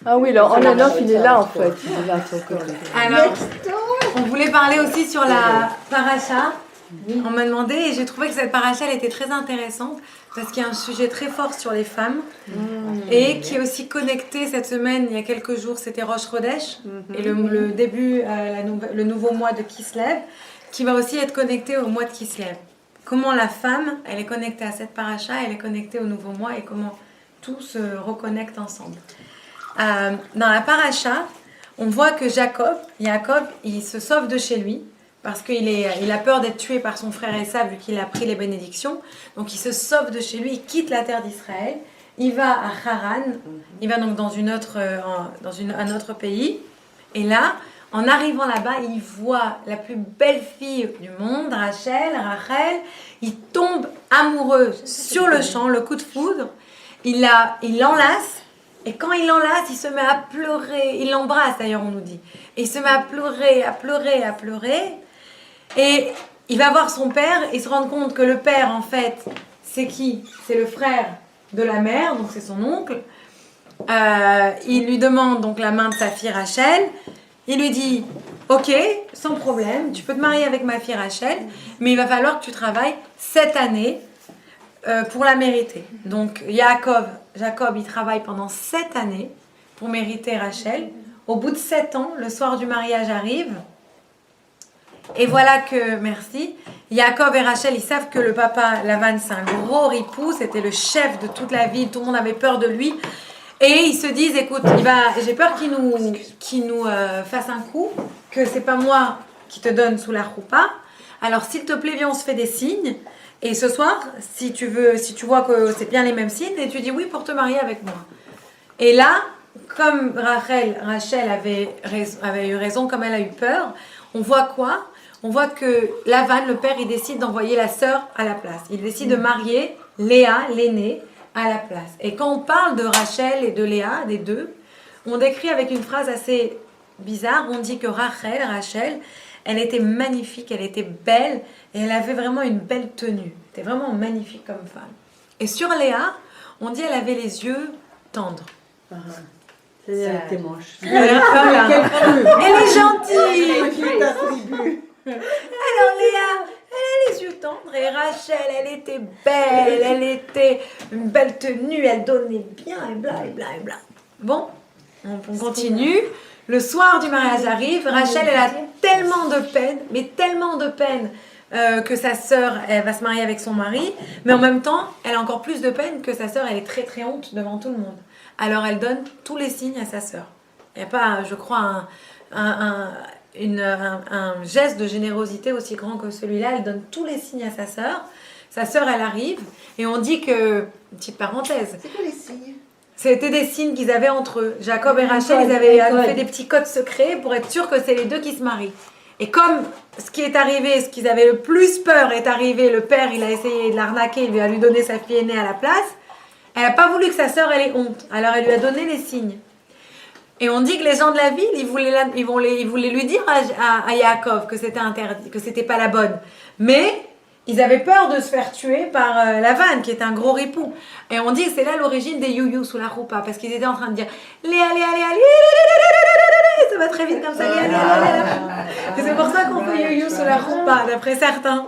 Ah oui, alors Olof, il est là en fait. Il est là sur le côté. Alors, on voulait parler aussi sur la paracha. On m'a demandé et j'ai trouvé que cette paracha elle était très intéressante parce qu'il y a un sujet très fort sur les femmes et qui est aussi connecté cette semaine, il y a quelques jours, c'était Rosh Chodesh et le début, le nouveau mois de Kislev qui va aussi être connecté au mois de Kislev. Comment la femme, elle est connectée à cette paracha, elle est connectée au nouveau mois et comment tout se reconnecte ensemble. Dans la paracha, on voit que Jacob, il se sauve de chez lui parce qu'il a peur d'être tué par son frère Esav vu qu'il a pris les bénédictions. Donc il se sauve de chez lui, il quitte la terre d'Israël, il va à Haran, il va donc dans un autre pays. Et là, en arrivant là-bas, il voit la plus belle fille du monde, Rachel. Il tombe amoureux sur le champ, le coup de foudre. Il l'enlace. Et quand il l'enlace, il se met à pleurer. Il l'embrasse d'ailleurs, on nous dit. Et il se met à pleurer. Et il va voir son père et se rendre compte que le père, en fait, c'est qui ? C'est le frère de la mère, donc c'est son oncle. Il lui demande donc la main de sa fille Rachel. Il lui dit, ok, sans problème, tu peux te marier avec ma fille Rachel, mais il va falloir que tu travailles 7 années pour la mériter. Donc Jacob, il travaille pendant 7 années pour mériter Rachel. Au bout de 7 ans, le soir du mariage arrive. Et voilà que, merci, Jacob et Rachel, ils savent que le papa Lavan, c'est un gros ripou, c'était le chef de toute la ville, tout le monde avait peur de lui. Et ils se disent, écoute, j'ai peur qu'il nous fasse un coup, que c'est pas moi qui te donne sous la roupa. Alors s'il te plaît, viens, on se fait des signes. Et ce soir, si tu vois que c'est bien les mêmes signes, et tu dis oui pour te marier avec moi. Et là, comme Rachel avait eu raison, comme elle a eu peur, on voit quoi ? On voit que Lavan, le père, il décide d'envoyer la sœur à la place. Il décide de marier Léa, l'aînée, à la place. Et quand on parle de Rachel et de Léa, des deux, on décrit avec une phrase assez bizarre. On dit que Rachel, elle était magnifique, elle était belle et elle avait vraiment une belle tenue. Elle était vraiment magnifique comme femme. Et sur Léa, on dit qu'elle avait les yeux tendres. Elle était moche. Elle est gentille. Alors Léa, elle a les yeux tendres et Rachel, elle était belle, elle était une belle tenue, elle donnait bien et bla. Bon, on continue. Le soir du mariage arrive, Rachel, elle a tellement de peine, que sa sœur, elle va se marier avec son mari, mais en même temps, elle a encore plus de peine que sa sœur, elle est très très honte devant tout le monde. Alors elle donne tous les signes à sa sœur. Il n'y a pas, je crois, un geste de générosité aussi grand que celui-là. Elle donne tous les signes à sa sœur. Sa sœur, elle arrive et on dit que, une petite parenthèse. C'est quoi les signes ? C'était des signes qu'ils avaient entre eux. Jacob et Rachel, ils avaient fait des petits codes secrets pour être sûrs que c'est les deux qui se marient. Et comme ce qui est arrivé, ce qu'ils avaient le plus peur est arrivé, le père, il a essayé de l'arnaquer, il a lui donné sa fille aînée à la place. Elle n'a pas voulu que sa sœur ait honte. Alors elle lui a donné les signes. Et on dit que les gens de la ville, ils voulaient lui dire à Yaakov que c'était interdit, que c'était pas la bonne. Mais ils avaient peur de se faire tuer par Lavan, qui est un gros ripou. Et on dit que c'est là l'origine des you-you sous la roupa, parce qu'ils étaient en train de dire Léa, ça va très vite comme ça, Léa. Et c'est pour ça qu'on fait you-you sous la roupa, d'après certains.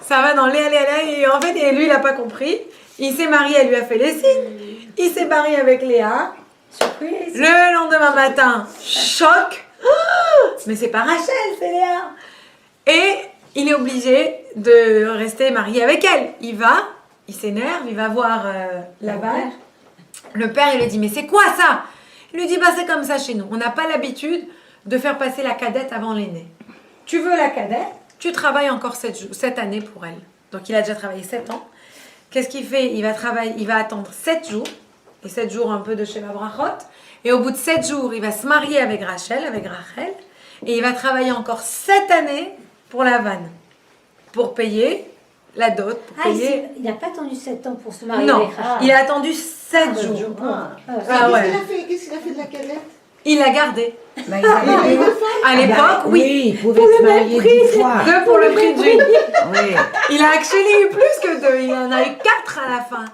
Ça va dans Léa, et en fait, lui, il n'a pas compris. Il s'est marié, elle lui a fait les signes. Il s'est marié avec Léa. Surprise. Le lendemain matin, choc. Mais c'est pas Rachel, c'est Léa. Et il est obligé de rester marié avec elle. Il s'énerve, il va voir Laban. Le père, il lui dit, mais c'est quoi ça ? Il lui dit, c'est comme ça chez nous. On n'a pas l'habitude de faire passer la cadette avant l'aînée. Tu veux la cadette, tu travailles encore 7 années pour elle. Donc il a déjà travaillé 7 ans. Qu'est-ce qu'il fait ? Il va attendre 7 jours. Et 7 jours un peu de Sheva Brachot. Et au bout de 7 jours, il va se marier avec Rachel. Et il va travailler encore 7 années pour la vanne. Pour payer la dot. Il n'a pas attendu 7 ans pour se marier avec Rachel. Il a attendu 7 jours. Qu'est-ce qu'il a fait de la cadette ? Il l'a gardée. À l'époque, oui. Il pouvait se marier 10 fois. 2 pour le prix d'une. Oui. Il a actually eu plus que 2. Il en a eu 4 à la fin.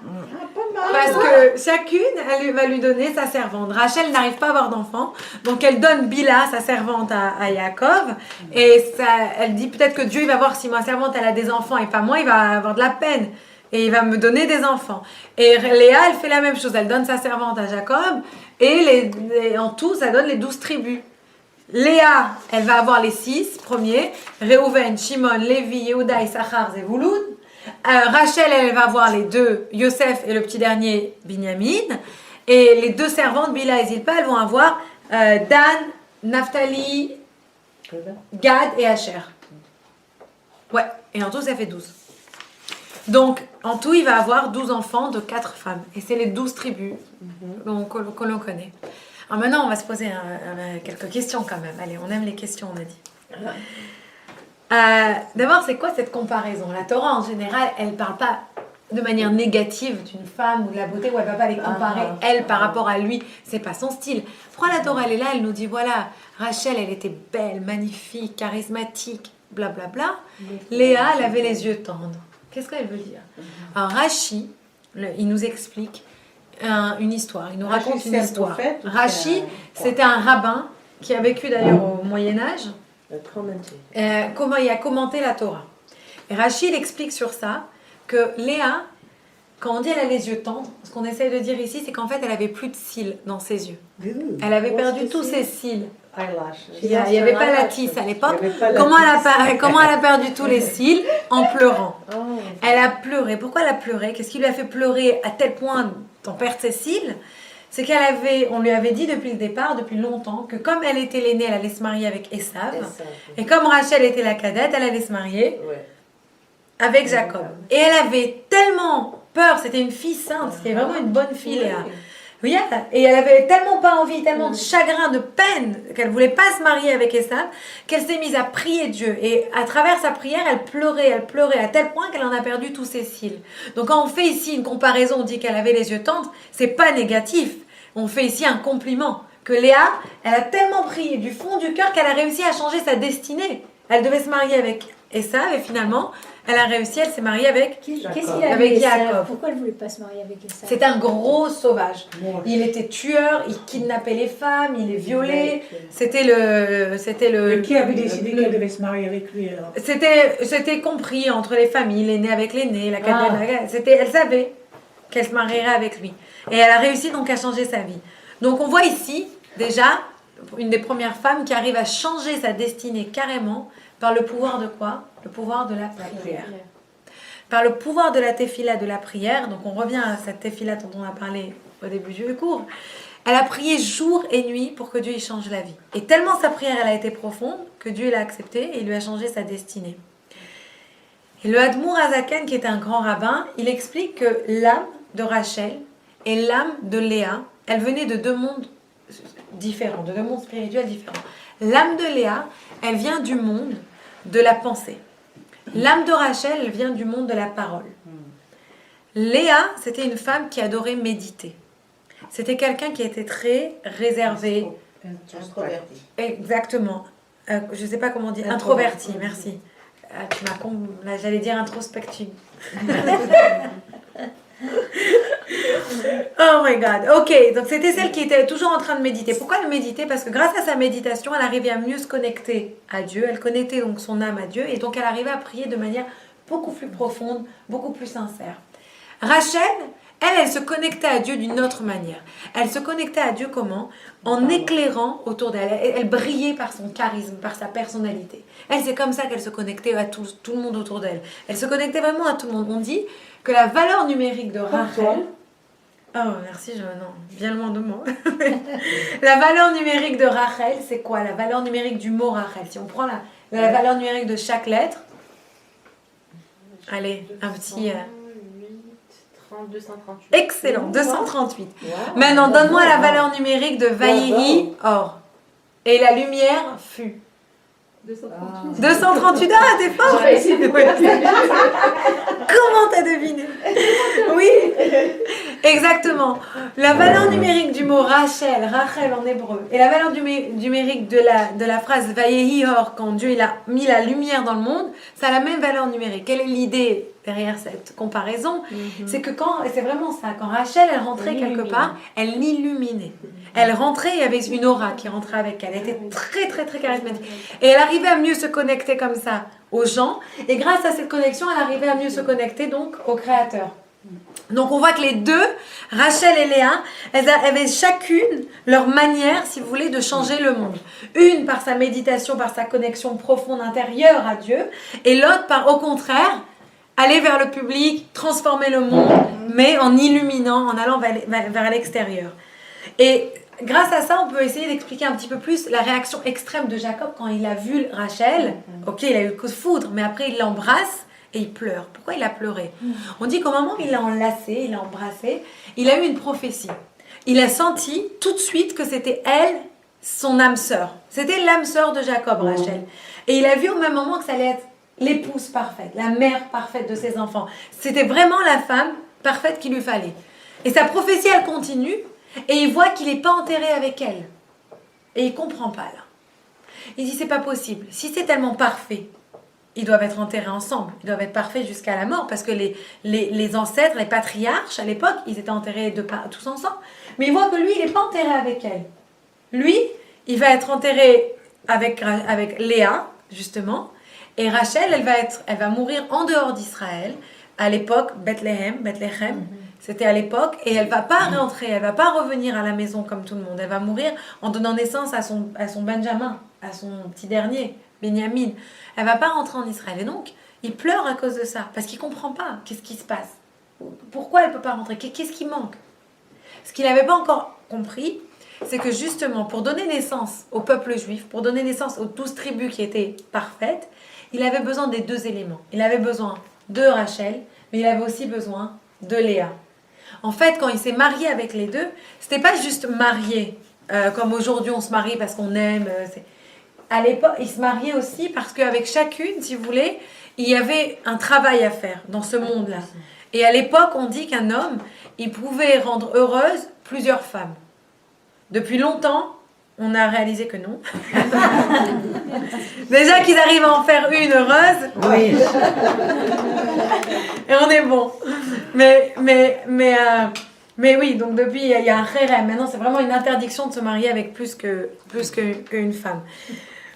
Parce que chacune, elle va lui donner sa servante. Rachel n'arrive pas à avoir d'enfant, donc elle donne Bila, sa servante, à Yaakov. Et ça, elle dit peut-être que Dieu il va voir si ma servante elle a des enfants et pas moi, il va avoir de la peine. Et il va me donner des enfants. Et Léa, elle fait la même chose. Elle donne sa servante à Jacob. Et en tout, ça donne les 12 tribus. Léa, elle va avoir les 6 premiers. Réhouven, Shimon, Lévi, Yehuda, Issachar, Zevouloun. Rachel, elle va avoir les 2, Yosef et le petit dernier, Binyamin. Et les 2 servantes, Bila et Zilpa, elles vont avoir Dan, Naphtali, Gad et Asher. Ouais, et en tout, ça fait 12. Donc, en tout, il va avoir 12 enfants de 4 femmes. Et c'est les 12 tribus que l'on connaît. Alors maintenant, on va se poser quelques questions quand même. Allez, on aime les questions, on a dit. D'abord, c'est quoi cette comparaison? La Torah, en général, elle ne parle pas de manière négative d'une femme ou de la beauté, où elle ne va pas les comparer, elle, par rapport à lui. C'est pas son style. Pourquoi la Torah, elle est là, elle nous dit, voilà, Rachel, elle était belle, magnifique, charismatique, blablabla. Léa, elle avait les yeux tendres. Qu'est-ce qu'elle veut dire? Alors, Rashi, il nous explique une histoire. Il nous raconte une histoire. Rashi, c'était un rabbin qui a vécu d'ailleurs au Moyen-Âge. Comment il a commenté la Torah. Et Rashi, il explique sur ça que Léa, quand on dit elle a les yeux tendres, ce qu'on essaye de dire ici, c'est qu'en fait, elle avait plus de cils dans ses yeux. Elle avait perdu tous ses cils. Il n'y avait pas la tisse à l'époque. Comment elle a perdu tous les cils? En pleurant. Elle a pleuré. Pourquoi elle a pleuré? Qu'est-ce qui lui a fait pleurer à tel point d'en perdre ses cils? C'est on lui avait dit depuis le départ, depuis longtemps, que comme elle était l'aînée, elle allait se marier avec Esav. Et comme Rachel était la cadette, elle allait se marier avec Jacob. Et elle avait tellement peur, c'était une fille sainte, c'était vraiment une bonne fille, Léa. Oui, et elle avait tellement pas envie, tellement de chagrin, de peine, qu'elle voulait pas se marier avec Esav, qu'elle s'est mise à prier Dieu. Et à travers sa prière, elle pleurait, à tel point qu'elle en a perdu tous ses cils. Donc quand on fait ici une comparaison, on dit qu'elle avait les yeux tendres, c'est pas négatif. On fait ici un compliment. Que Léa, elle a tellement prié du fond du cœur qu'elle a réussi à changer sa destinée. Elle devait se marier avec Esav et finalement, elle a réussi, elle s'est mariée avec Jacob. Pourquoi elle ne voulait pas se marier avec Esav? C'est un gros sauvage. Il était tueur, il kidnappait les femmes, il les violait. C'était le Qui avait décidé qu'elle devait se marier avec lui alors? C'était compris entre les familles, l'aîné avec l'aîné, la cadette. Elle savait qu'elle se marierait avec lui. Et elle a réussi donc à changer sa vie. Donc on voit ici, déjà, une des premières femmes qui arrive à changer sa destinée carrément par le pouvoir de quoi? Le pouvoir de la prière. Par le pouvoir de la tefila, de la prière. Donc on revient à cette tefila dont on a parlé au début du cours. Elle a prié jour et nuit pour que Dieu y change la vie. Et tellement sa prière elle a été profonde que Dieu l'a acceptée et il lui a changé sa destinée. Et le Admour Azaken, qui était un grand rabbin, il explique que l'âme de Rachel et l'âme de Léa, elles venaient de 2 mondes différents, de 2 mondes spirituels différents. L'âme de Léa, elle vient du monde de la pensée. L'âme de Rachel, elle vient du monde de la parole. Léa, c'était une femme qui adorait méditer. C'était quelqu'un qui était très réservé. Introverti. Exactement. Je ne sais pas comment dire. Introverti, merci. Là, j'allais dire introspective. Oh my God. Ok, donc c'était celle qui était toujours en train de méditer. Pourquoi elle méditait? Parce que grâce à sa méditation, elle arrivait à mieux se connecter à Dieu. Elle connectait donc son âme à Dieu et donc elle arrivait à prier de manière beaucoup plus profonde, beaucoup plus sincère. Rachel, elle se connectait à Dieu d'une autre manière. Elle se connectait à Dieu comment? En éclairant autour d'elle. Elle brillait par son charisme, par sa personnalité. Elle, c'est comme ça qu'elle se connectait à tout le monde autour d'elle. Elle se connectait vraiment à tout le monde. On dit que la valeur numérique de Rachel... Oh, merci, non, bien loin de moi. La valeur numérique de Rachel, c'est quoi? La valeur numérique du mot Rachel. Si on prend la valeur numérique de chaque lettre, allez, un petit... 238. Excellent, 238. Wow. Maintenant, donne-moi la valeur numérique de Vaïhi, or. Et la lumière fut. 238. 238, ah, t'es fort! Comment t'as deviné? Oui, exactement. La valeur numérique du mot Rachel en hébreu, et la valeur numérique de la phrase Vayehi or, quand Dieu il a mis la lumière dans le monde, ça a la même valeur numérique. Quelle est l'idée derrière cette comparaison, c'est que et c'est vraiment ça, quand Rachel, elle rentrait quelque part, elle l'illuminait. Elle rentrait, il y avait une aura qui rentrait avec elle. Elle était très, très, très charismatique. Et elle arrivait à mieux se connecter comme ça aux gens. Et grâce à cette connexion, elle arrivait à mieux se connecter donc au Créateur. Donc on voit que les deux, Rachel et Léa, elles avaient chacune leur manière, si vous voulez, de changer le monde. Une par sa méditation, par sa connexion profonde intérieure à Dieu, et l'autre par, au contraire, aller vers le public, transformer le monde, mais en illuminant, en allant vers l'extérieur. Et grâce à ça, on peut essayer d'expliquer un petit peu plus la réaction extrême de Jacob quand il a vu Rachel. Ok, il a eu le coup de foudre, mais après il l'embrasse. Et il pleure. Pourquoi il a pleuré? On dit qu'au moment où il l'a enlacé, il l'a embrassé, il a eu une prophétie. Il a senti tout de suite que c'était elle, son âme sœur. C'était l'âme sœur de Jacob, Rachel. Et il a vu au même moment que ça allait être l'épouse parfaite, la mère parfaite de ses enfants. C'était vraiment la femme parfaite qu'il lui fallait. Et sa prophétie, elle continue, et il voit qu'il n'est pas enterré avec elle. Et il ne comprend pas là. Il dit, c'est pas possible. Si c'est tellement parfait, ils doivent être enterrés ensemble, ils doivent être parfaits jusqu'à la mort, parce que les ancêtres, les patriarches, à l'époque, ils étaient enterrés tous ensemble. Mais il voit que lui, il n'est pas enterré avec elle. Lui, il va être enterré avec Léa, justement, et Rachel, elle va mourir en dehors d'Israël, à l'époque, Bethléem, c'était à l'époque, et elle ne va pas rentrer, elle ne va pas revenir à la maison comme tout le monde, elle va mourir en donnant naissance à son Benjamin, à son petit dernier, Benjamin. Elle ne va pas rentrer en Israël. Et donc, il pleure à cause de ça, parce qu'il ne comprend pas qu'est-ce qui se passe. Pourquoi elle ne peut pas rentrer? Qu'est-ce qui manque? Ce qu'il n'avait pas encore compris, c'est que justement, pour donner naissance au peuple juif, pour donner naissance aux 12 tribus qui étaient parfaites, il avait besoin des deux éléments. Il avait besoin de Rachel, mais il avait aussi besoin de Léa. En fait, quand il s'est marié avec les deux, ce n'était pas juste marié, comme aujourd'hui on se marie parce qu'on aime. À l'époque, il se mariait aussi parce qu'avec chacune, si vous voulez, il y avait un travail à faire dans ce monde-là. Et à l'époque, on dit qu'un homme, il pouvait rendre heureuse plusieurs femmes. Depuis longtemps, on a réalisé que non. Déjà qu'ils arrivent à en faire une heureuse. Oui. Et on est bon. Mais oui, donc depuis, il y a un kherem. Maintenant, c'est vraiment une interdiction de se marier avec plus qu'une femme.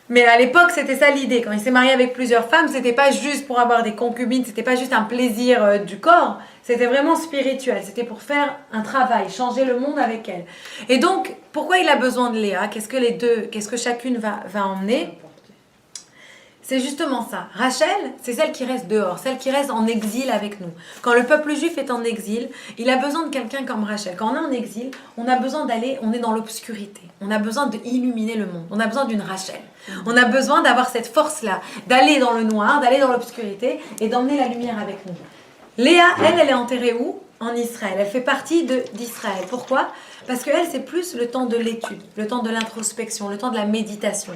Mais à l'époque, c'était ça l'idée. Quand il s'est marié avec plusieurs femmes, c'était pas juste pour avoir des concubines, c'était pas juste un plaisir du corps, c'était vraiment spirituel. C'était pour faire un travail, changer le monde avec elle. Et donc, pourquoi il a besoin de Léa? Qu'est-ce que chacune va emmener? C'est justement ça. Rachel, c'est celle qui reste dehors, celle qui reste en exil avec nous. Quand le peuple juif est en exil, il a besoin de quelqu'un comme Rachel. Quand on est en exil, on a besoin on est dans l'obscurité. On a besoin d'illuminer le monde. On a besoin d'une Rachel. On a besoin d'avoir cette force-là, d'aller dans le noir, d'aller dans l'obscurité et d'emmener la lumière avec nous. Léa, elle est enterrée où? En Israël. Elle fait partie d'Israël. Pourquoi? Parce qu'elle, c'est plus le temps de l'étude, le temps de l'introspection, le temps de la méditation.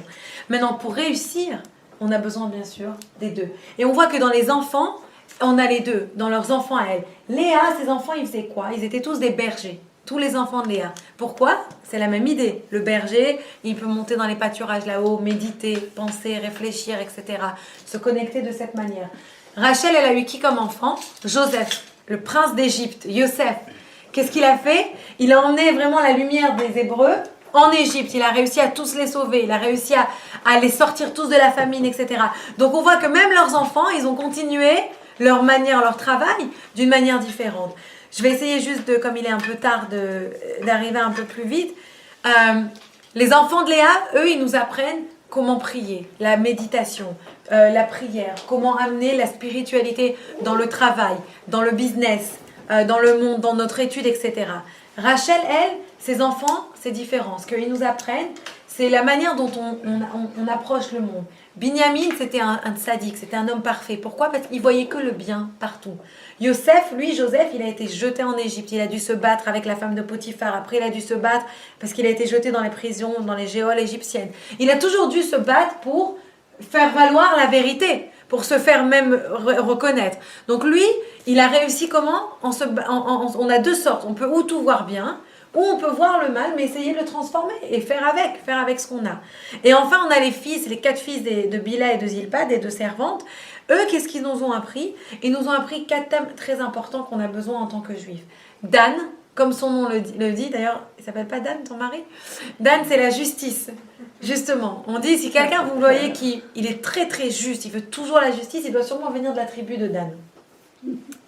Maintenant, pour réussir, on a besoin bien sûr des deux. Et on voit que dans les enfants, on a les deux, dans leurs enfants à elle. Léa, ses enfants, ils faisaient quoi? Ils étaient tous des bergers, tous les enfants de Léa. Pourquoi? C'est la même idée. Le berger, il peut monter dans les pâturages là-haut, méditer, penser, réfléchir, etc. Se connecter de cette manière. Rachel, elle a eu qui comme enfant? Joseph, le prince d'Égypte, Yosef. Qu'est-ce qu'il a fait? Il a emmené vraiment la lumière des Hébreux en Égypte. Il a réussi à tous les sauver. Il a réussi à les sortir tous de la famine, etc. Donc on voit que même leurs enfants, ils ont continué leur travail d'une manière différente. Je vais essayer juste, comme il est un peu tard, d'arriver un peu plus vite. Les enfants de Léa, eux, ils nous apprennent comment prier, la méditation, la prière, comment amener la spiritualité dans le travail, dans le business, dans le monde, dans notre étude, etc. Rachel, elle, ses enfants, c'est différent. Ce qu'ils nous apprennent, c'est la manière dont on approche le monde. Binyamin, c'était un sadique, c'était un homme parfait. Pourquoi? Parce qu'il voyait que le bien partout. Joseph, il a été jeté en Égypte. Il a dû se battre avec la femme de Potiphar. Après, il a dû se battre parce qu'il a été jeté dans les prisons, dans les geôles égyptiennes. Il a toujours dû se battre pour faire valoir la vérité, pour se faire même reconnaître. Donc lui, il a réussi comment? On a deux sortes. On peut ou tout voir bien, ou on peut voir le mal, mais essayer de le transformer et faire avec ce qu'on a. Et enfin, on a les 4 fils de Bila et de Zilpa, des 2 servantes. Eux, qu'est-ce qu'ils nous ont appris? Ils nous ont appris 4 thèmes très importants qu'on a besoin en tant que juifs. Dan, comme son nom le dit, d'ailleurs, il s'appelle pas Dan, ton mari? Dan, c'est la justice. Justement, on dit, si quelqu'un, vous voyez, il est très très juste, il veut toujours la justice, il doit sûrement venir de la tribu de Dan.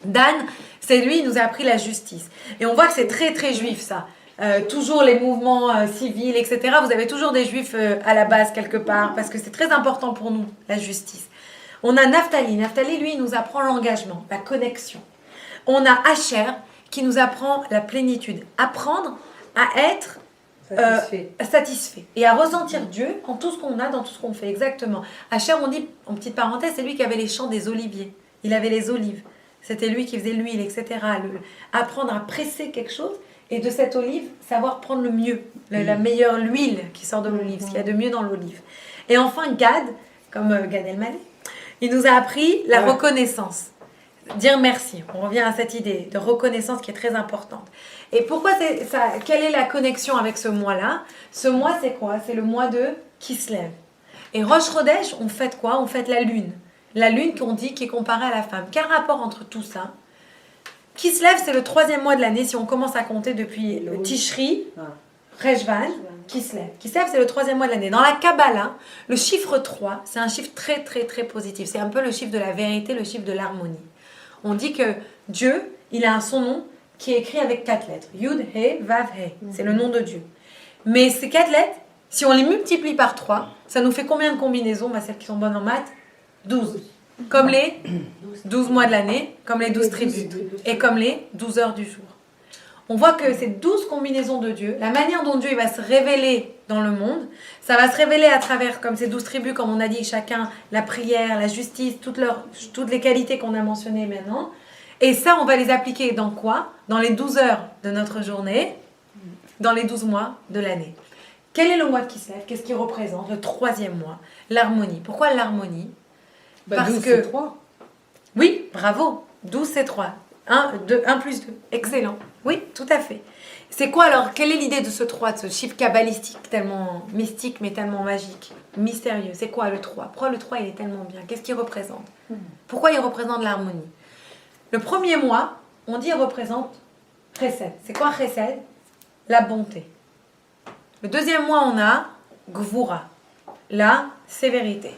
Dan, c'est lui, il nous a appris la justice. Et on voit que c'est très très juif, ça. Toujours les mouvements civils, etc. Vous avez toujours des juifs à la base quelque part, parce que c'est très important pour nous, la justice. On a Naphtali. Naphtali, lui, il nous apprend l'engagement, la connexion. On a Asher, qui nous apprend la plénitude. Apprendre à être satisfait. Et à ressentir Dieu en tout ce qu'on a, dans tout ce qu'on fait. Exactement. Asher, on dit, en petite parenthèse, c'est lui qui avait les champs des oliviers. Il avait les olives. C'était lui qui faisait l'huile, etc. Apprendre à presser quelque chose et de cette olive, savoir prendre le mieux, la meilleure huile qui sort de l'olive, ce qu'il y a de mieux dans l'olive. Et enfin, Gad, comme Gad Elmaleh, il nous a appris la reconnaissance. Dire merci. On revient à cette idée de reconnaissance qui est très importante. Et pourquoi c'est ça? Quelle est la connexion avec ce mois-là? Ce mois, c'est quoi? C'est le mois de Kislev. Et Rosh Chodesh, on fête quoi? On fête la lune. La lune qu'on dit qui est comparée à la femme. Quel rapport entre tout ça? Kislev, c'est le 3e mois de l'année, si on commence à compter depuis Tishri, Rejvan, Kislev. Kislev, c'est le 3e mois de l'année. Dans la Kabbalah, le chiffre 3, c'est un chiffre très, très, très positif. C'est un peu le chiffre de la vérité, le chiffre de l'harmonie. On dit que Dieu, il a son nom qui est écrit avec 4 lettres. Yud, He, Vav, He. C'est le nom de Dieu. Mais ces 4 lettres, si on les multiplie par 3, ça nous fait combien de combinaisons? Celles qui sont bonnes en maths, 12. Comme les 12 mois de l'année, comme les 12 tribus, et comme les 12 heures du jour. On voit que ces 12 combinaisons de Dieu, la manière dont Dieu il va se révéler dans le monde, ça va se révéler à travers, comme ces 12 tribus, comme on a dit, chacun, la prière, la justice, toutes les qualités qu'on a mentionnées maintenant. Et ça, on va les appliquer dans quoi? Dans les 12 heures de notre journée, dans les 12 mois de l'année. Quel est le mois de Kislev? Qu'est-ce qu'il représente? Le 3e mois. L'harmonie. Pourquoi l'harmonie? Parce 12, que... c'est 3. Oui, bravo. 12, c'est 3. 1 plus 2. Excellent. Oui, tout à fait. C'est quoi alors? Quelle est l'idée de ce 3, de ce chiffre kabbalistique, tellement mystique, mais tellement magique, mystérieux? C'est quoi le 3? Pourquoi le 3, il est tellement bien? Qu'est-ce qu'il représente? Pourquoi il représente l'harmonie? Le 1er mois, on dit il représente Chesed. C'est quoi Chesed? La bonté. Le 2e mois, on a Gvura, la sévérité.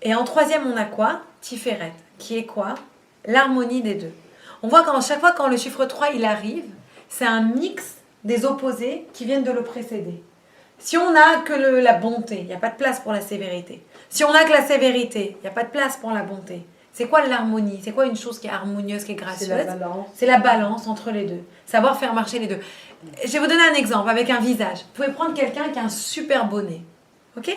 Et en 3e, on a quoi? Tiferet, qui est quoi? L'harmonie des deux. On voit qu'à chaque fois quand le chiffre 3 il arrive, c'est un mix des opposés qui viennent de le précéder. Si on n'a que la bonté, il n'y a pas de place pour la sévérité. Si on n'a que la sévérité, il n'y a pas de place pour la bonté. C'est quoi l'harmonie? C'est quoi une chose qui est harmonieuse, qui est gracieuse? C'est la balance. C'est la balance entre les deux. Savoir faire marcher les deux. Je vais vous donner un exemple avec un visage. Vous pouvez prendre quelqu'un qui a un super beau nez. Ok?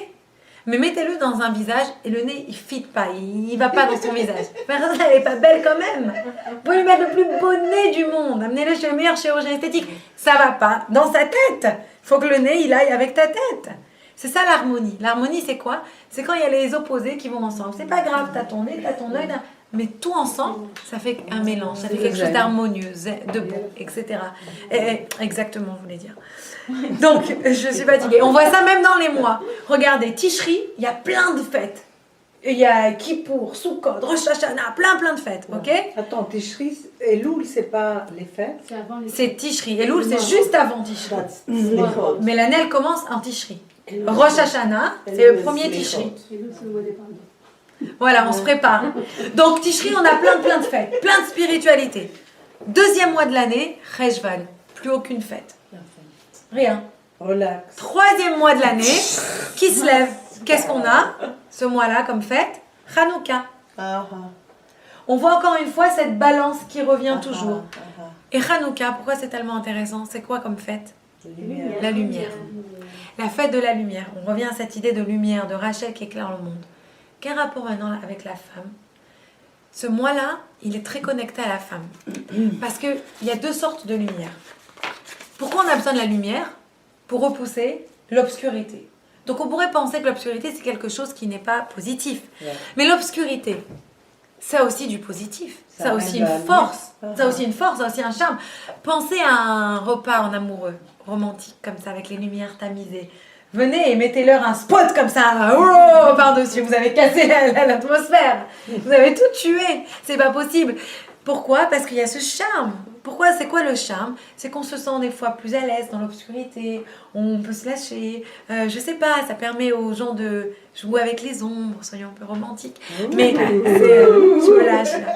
Mais mettez-le dans un visage et le nez, il ne fit pas, il ne va pas dans son visage. Elle n'est pas belle quand même. Vous pouvez lui mettre le plus beau nez du monde. Amenez-le chez le meilleur chirurgien esthétique. Ça ne va pas dans sa tête. Il faut que le nez, il aille avec ta tête. C'est ça l'harmonie. L'harmonie, c'est quoi? C'est quand il y a les opposés qui vont ensemble. C'est pas grave, t'as ton nez, t'as ton œil, mais tout ensemble, ça fait un mélange, ça fait quelque chose d'harmonieux, de beau, etc. Exactement, je voulais dire. Donc, je suis fatiguée. On voit ça même dans les mois. Regardez, Tishri, il y a plein de fêtes. Il y a Kippour, Sukkot, Rosh Hashanah, plein de fêtes, ok? Attends, Tishri et Loul, c'est pas les fêtes? C'est avant les C'est Tishri. Et Loul, c'est juste avant Tishri. Slichot. Mais l'année, elle commence en Tishri. Rosh Hashanah, c'est le premier Tishri. Voilà, on se prépare. Donc, Tishri, on a plein de fêtes, plein de spiritualité. 2e mois de l'année, Rejvan. Plus aucune fête. Rien. Relax. 3e mois de l'année, Kislev. Qu'est-ce qu'on a ce mois-là comme fête? Hanouka. On voit encore une fois cette balance qui revient toujours. Et Hanouka, pourquoi c'est tellement intéressant? C'est quoi comme fête? La lumière. La fête de la lumière. On revient à cette idée de lumière, de Rachel qui éclaire le monde. Quel rapport maintenant avec la femme? Ce mois-là, il est très connecté à la femme. Parce qu'il y a 2 sortes de lumière. Pourquoi on a besoin de la lumière? Pour repousser l'obscurité. Donc on pourrait penser que l'obscurité, c'est quelque chose qui n'est pas positif. Mais l'obscurité, ça a aussi du positif. Ça a aussi une force. Ça a aussi une force, ça a aussi un charme. Pensez à un repas en amoureux, romantique, comme ça, avec les lumières tamisées. venez et mettez-leur un spot comme ça, oh, par-dessus, vous avez cassé l'atmosphère, vous avez tout tué, c'est pas possible. Pourquoi? Parce qu'il y a ce charme. Pourquoi? C'est quoi le charme? C'est qu'on se sent des fois plus à l'aise dans l'obscurité, on peut se lâcher, je sais pas, ça permet aux gens de jouer avec les ombres, soyons un peu romantiques. Mais je me lâche là.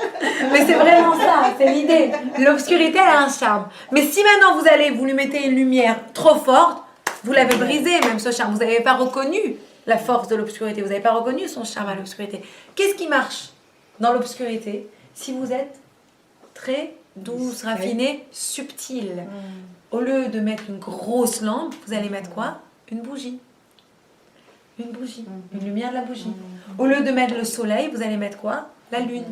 Mais c'est vraiment ça, c'est l'idée. L'obscurité, elle a un charme. Mais si maintenant vous lui mettez une lumière trop forte, vous l'avez brisé même ce charme. Vous n'avez pas reconnu la force de l'obscurité, vous n'avez pas reconnu son charme à l'obscurité. Qu'est-ce qui marche dans l'obscurité si vous êtes très douce, raffinée, subtile? Au lieu de mettre une grosse lampe, vous allez mettre quoi? Une bougie. Une bougie. Une lumière de la bougie. Au lieu de mettre le soleil, vous allez mettre quoi? La lune.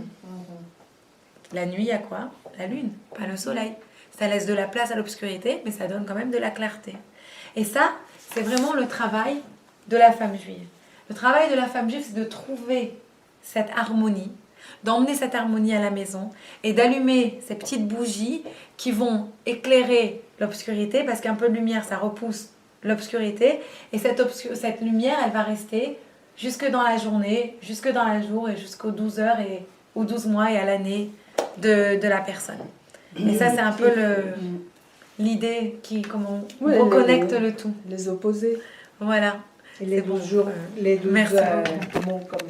La nuit, il y a quoi? La lune, pas le soleil. Ça laisse de la place à l'obscurité, mais ça donne quand même de la clarté. Et ça, c'est vraiment le travail de la femme juive. Le travail de la femme juive, c'est de trouver cette harmonie, d'emmener cette harmonie à la maison et d'allumer ces petites bougies qui vont éclairer l'obscurité, parce qu'un peu de lumière, ça repousse l'obscurité. Et cette lumière, elle va rester jusque dans la journée, jusque dans le jour et jusqu'aux 12 heures et aux 12 mois et à l'année de la personne. Et ça, c'est un peu l'idée comment on reconnecte le tout. Les opposés. Voilà. Et les C'est bon. 12 jours, les 12 Merci mots comme